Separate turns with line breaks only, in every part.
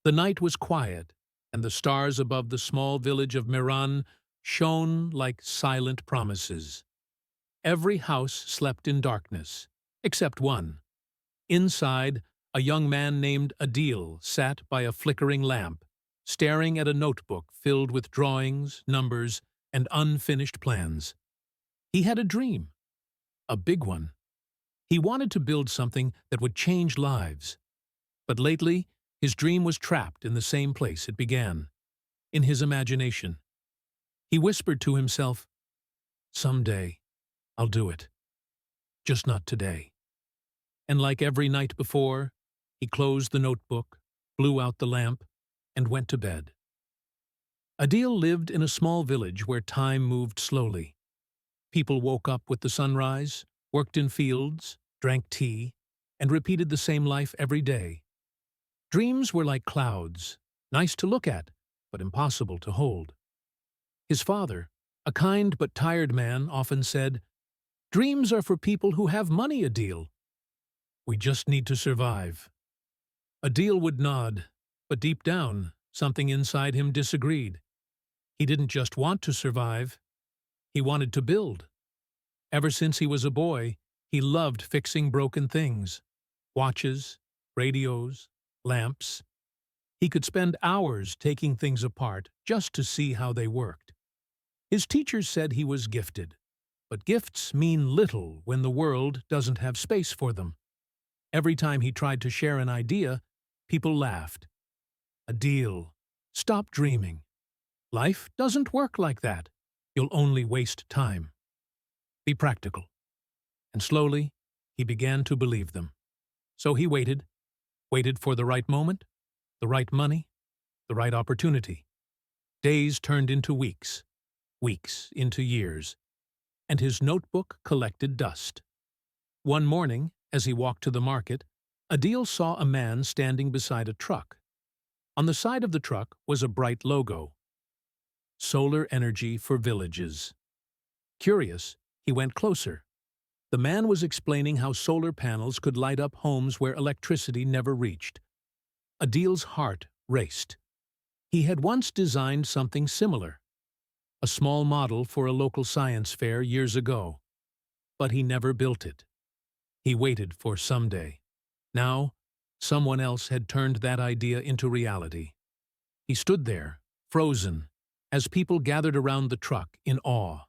The night was quiet, and the stars above the small village of Miran shone like silent promises. Every house slept in darkness, except one. Inside, a young man named Adil sat by a flickering lamp, staring at a notebook filled with drawings, numbers, and unfinished plans. He had a dream, a big one. He wanted to build something that would change lives. But lately, his dream was trapped in the same place it began, in his imagination. He whispered to himself, "Someday, I'll do it. Just not today." And like every night before, he closed the notebook, blew out the lamp, and went to bed. Adil lived in a small village where time moved slowly. People woke up with the sunrise, worked in fields, drank tea, and repeated the same life every day. Dreams were like clouds, nice to look at, but impossible to hold. His father, a kind but tired man, often said, "Dreams are for people who have money, Adil. We just need to survive." Adil would nod, but deep down, something inside him disagreed. He didn't just want to survive, he wanted to build. Ever since he was a boy, he loved fixing broken things. Watches, radios, lamps. He could spend hours taking things apart just to see how they worked. His teachers said he was gifted, but gifts mean little when the world doesn't have space for them. Every time he tried to share an idea, people laughed. "Adil, stop dreaming. Life doesn't work like that. You'll only waste time. Be practical." And slowly, he began to believe them. So he waited for the right moment, the right money, the right opportunity. Days turned into weeks, weeks into years, and his notebook collected dust. One morning, as he walked to the market, Adil saw a man standing beside a truck. On the side of the truck was a bright logo: Solar Energy for Villages. Curious, he went closer. The man was explaining how solar panels could light up homes where electricity never reached. Adil's heart raced. He had once designed something similar, a small model for a local science fair years ago. But he never built it. He waited for someday. Now, someone else had turned that idea into reality. He stood there, frozen, as people gathered around the truck in awe.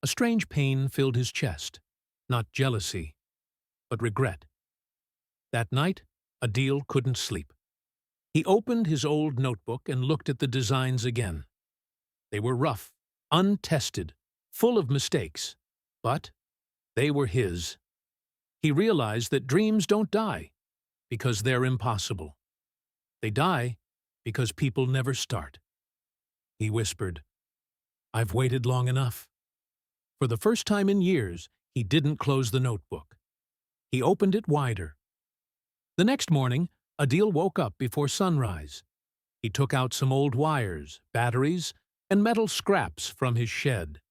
A strange pain filled his chest, not jealousy, but regret. That night, Adil couldn't sleep. He opened his old notebook and looked at the designs again. They were rough, untested, full of mistakes, but they were his. He realized that dreams don't die because they're impossible. They die because people never start. He whispered, "I've waited long enough." For the first time in years, he didn't close the notebook. He opened it wider. The next morning, Adil woke up before sunrise. He took out some old wires, batteries, and metal scraps from his shed.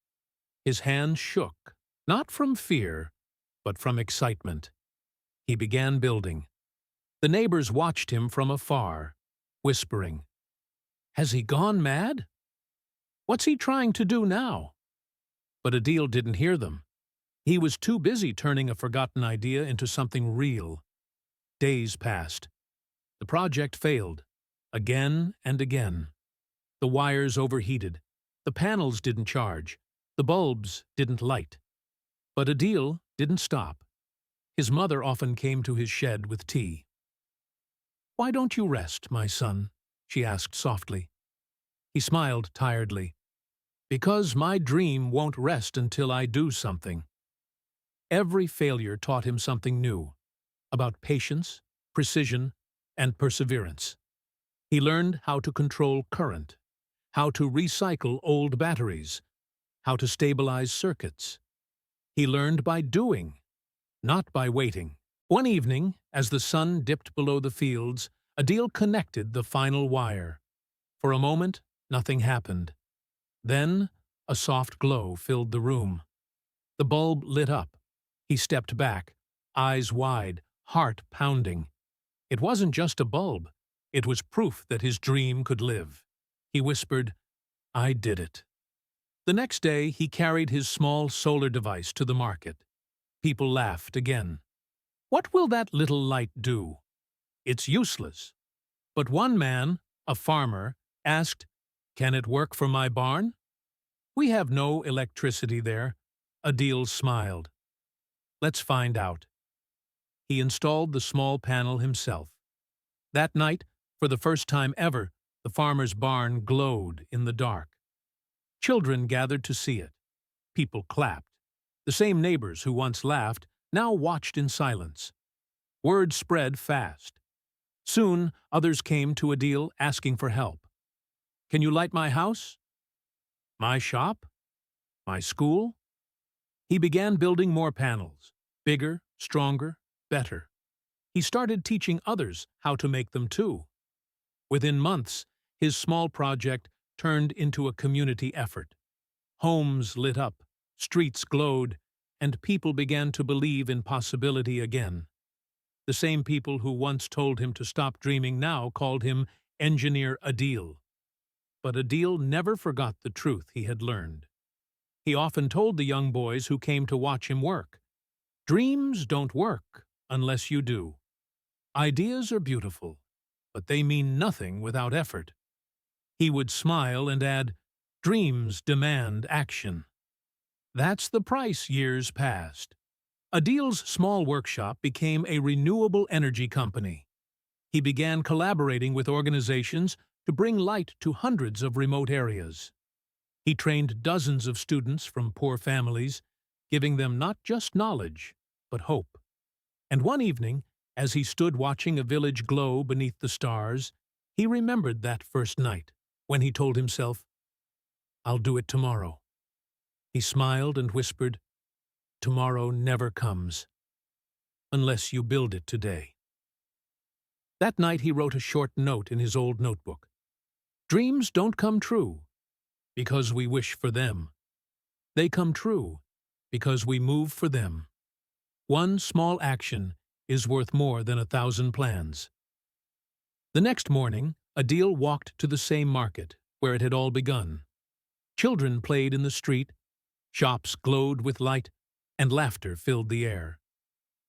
His hands shook, not from fear, but from excitement. He began building. The neighbors watched him from afar, whispering, "Has he gone mad? What's he trying to do now?" But Adil didn't hear them. He was too busy turning a forgotten idea into something real. Days passed. The project failed, again and again. The wires overheated. The panels didn't charge. The bulbs didn't light. But Adil didn't stop. His mother often came to his shed with tea. "Why don't you rest, my son?" she asked softly. He smiled tiredly. "Because my dream won't rest until I do something." Every failure taught him something new, about patience, precision, and perseverance. He learned how to control current, how to recycle old batteries, how to stabilize circuits. He learned by doing, not by waiting. One evening, as the sun dipped below the fields, Adil connected the final wire. For a moment, nothing happened. Then, a soft glow filled the room. The bulb lit up. He stepped back, eyes wide, heart pounding. It wasn't just a bulb. It was proof that his dream could live. He whispered, "I did it." The next day, he carried his small solar device to the market. People laughed again. "What will that little light do?" "It's useless." But one man, a farmer, asked, "Can it work for my barn?" "We have no electricity there." Adil smiled. "Let's find out." He installed the small panel himself. That night, for the first time ever, the farmer's barn glowed in the dark. Children gathered to see it. People clapped. The same neighbors who once laughed now watched in silence. Word spread fast. Soon, others came to Adil asking for help. "Can you light my house? My shop? My school?" He began building more panels, bigger, stronger, better. He started teaching others how to make them too. Within months, his small project turned into a community effort. Homes lit up, streets glowed, and people began to believe in possibility again. The same people who once told him to stop dreaming now called him Engineer Adil. But Adil never forgot the truth he had learned. He often told the young boys who came to watch him work, "Dreams don't work unless you do. Ideas are beautiful, but they mean nothing without effort." He would smile and add, "Dreams demand action." That's the price years passed. Adil's small workshop became a renewable energy company. He began collaborating with organizations to bring light to hundreds of remote areas. He trained dozens of students from poor families, giving them not just knowledge, but hope. And one evening, as he stood watching a village glow beneath the stars, he remembered that first night, when he told himself, "I'll do it tomorrow." He smiled and whispered, "Tomorrow never comes, unless you build it today." That night he wrote a short note in his old notebook. "Dreams don't come true because we wish for them. They come true because we move for them. One small action is worth more than 1,000 plans." The next morning, Adil walked to the same market where it had all begun. Children played in the street, shops glowed with light, and laughter filled the air.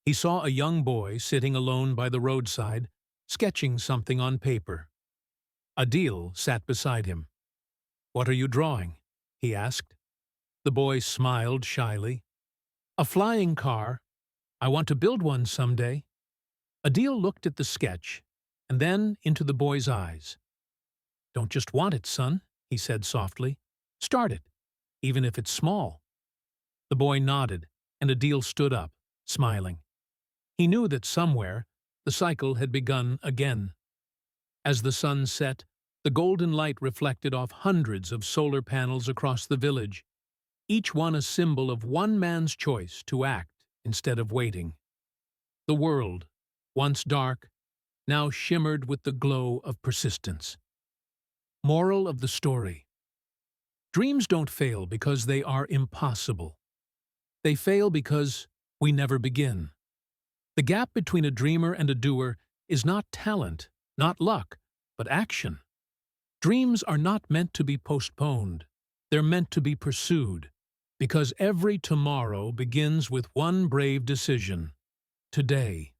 He saw a young boy sitting alone by the roadside, sketching something on paper. Adil sat beside him. "What are you drawing?" he asked. The boy smiled shyly. "A flying car. I want to build one someday." Adil looked at the sketch, and then into the boy's eyes. "Don't just want it, son," he said softly. "Start it, even if it's small." The boy nodded, and Adil stood up, smiling. He knew that somewhere the cycle had begun again. As the sun set, the golden light reflected off hundreds of solar panels across the village, each one a symbol of one man's choice to act instead of waiting. The world, once dark, now shimmered with the glow of persistence. Moral of the story: dreams don't fail because they are impossible. They fail because we never begin. The gap between a dreamer and a doer is not talent, not luck, but action. Dreams are not meant to be postponed. They're meant to be pursued, because every tomorrow begins with one brave decision: today.